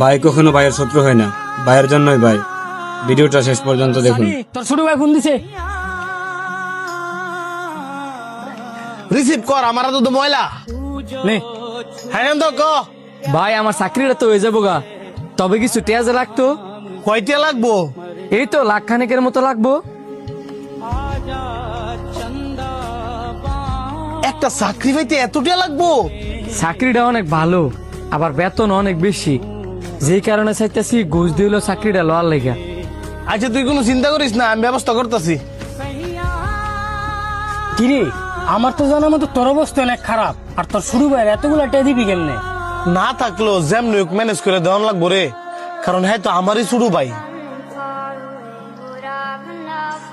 ভাই কখনো ভাইয়ের শত্রু হয় না, ভাইয়ের জন্যই ভাই। ভিডিওটা শেষ পর্যন্ত দেখুন। তোর ছোট ভাই ফোন দিছে। রিসিভ কর, আমার তো ময়লা। নে হ্যাঁ তো ক ভাই, আমার চাকরিটা তো হয়ে যাবো গা, তবে কিছু টেজ লাগতো। কয়টা লাগবো? এই তো লাখ খানেকের মতো লাগবো। একটা চাকরি পাইতে এতটা লাগবো? চাকরিটা অনেক ভালো, আবার বেতন অনেক বেশি, যেই কারণে চাইতেছি ঘুষ দিল চাকরিটা লওয়ার লেগা। আচ্ছা তুই কোনো চিন্তা করিস না, আমি ব্যবস্থা করতেছি। কিরে, আমার তো জানা মতো তোর অবস্থা অনেক খারাপ, আর তোর শুরু ভাইয়ের এতগুলা টে দিবি কেমনে? না থাকলেও যেমন ম্যানেজ করে দেওয়ান লাগবো রে, কারণ হ্যাঁ তো আমারই শুরু ভাই।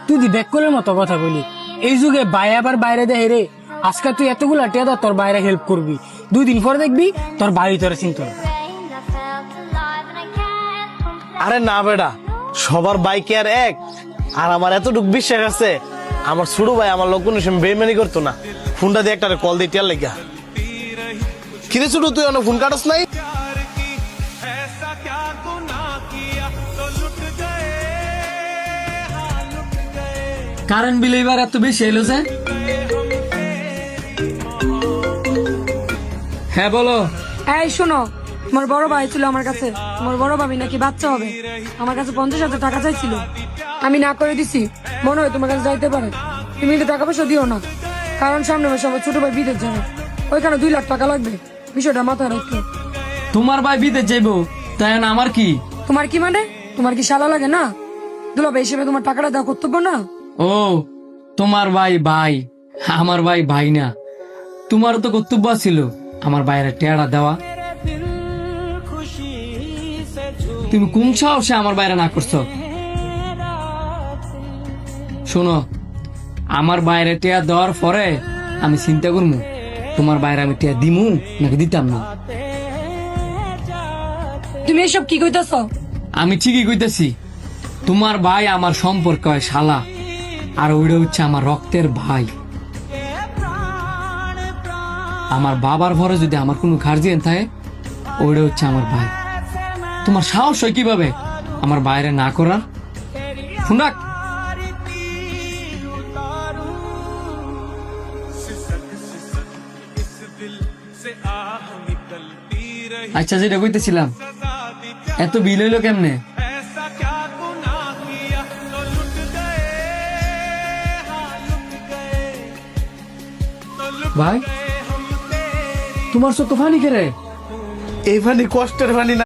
তুই দি বেকলের মতো কথা বলি, এই যুগে ভাই আবার বাইরে দেয় রে। আজকে তুই এতগুলা টে দা তোর বাইরে হেল্প করবি, 2 দিন পরে দেখবি তোর ভাই তোর চিন্তা না। আরে না বেটা, সবার বাইকে আর এক, আর আমার এতটুকু বিশ্বাস আছে আমার ছোট ভাই আমার লোক কোনো সময় বেইমানি করতো না। ফোনটা দিয়ে একটা কল দিয়ে টিয়ার লেগা। কিরে ছোট, তুই অনেক ফোন কাটস নাই? কারেন্ট বিল এবার এত বেশি এলো যে। হ্যাঁ বলো। এই শোনো, তোমার বড় ভাই ছিল আমার কাছে, তোমার বড় ভাবি নাকি বাচ্চা হবে, আমার কাছে 50,000 টাকা চাইছিল, আমি না করে দিছি। মনে হয় তোমার কাছে যাইতে পারে, তুমি কিন্তু টাকা পয়সা দিও না, কারণ সামনে মাসে আমার ছোট ভাই বিদেশ যাবে, ওইখানে 2 লাখ টাকা লাগবে, বিষয়টা মাথায় রাখো। তোমার ভাই বিদেশ যাইবো, তাই না আমার কি? তোমার কি মানে, তোমার কি শালা লাগে না? দুলাভাই হিসেবে তোমার টাকাটা দেওয়া কর্তব্য না? ও, তোমার ভাই ভাই, আমার ভাই ভাই না। তোমার তো কর্তব্য ছিল আমার বাইরে টেয়ারা দেওয়া। তুমি কোন সাহসে আমার বাইরে না করছো? শোনো, আমার বাইরে টেয়া দেওয়ার পরে আমি চিন্তা করবো তোমার বাইরে আমি টেয়া দিমু নাকি দিতাম না। তুমি এসব কি কইতাছ? আমি ঠিকই কইতেছি, তোমার ভাই আমার সম্পর্ক হয় শালা, আর ওইটা হচ্ছে আমার রক্তের ভাই। আমার বাবার ঘরে যদি আমার কোনো গার্জিয়ান থাকে, ওইটা হচ্ছে আমার ভাই। তোমার সাহস হয় কিভাবে আমার বাইরে না করার? শুনাক, আচ্ছা যেটা কইতেছিলাম, এত বিল হইলো কেমনে? ভাই, তোমার চোখ তো ফানি কে রে? এই পানি কষ্টের পানি না।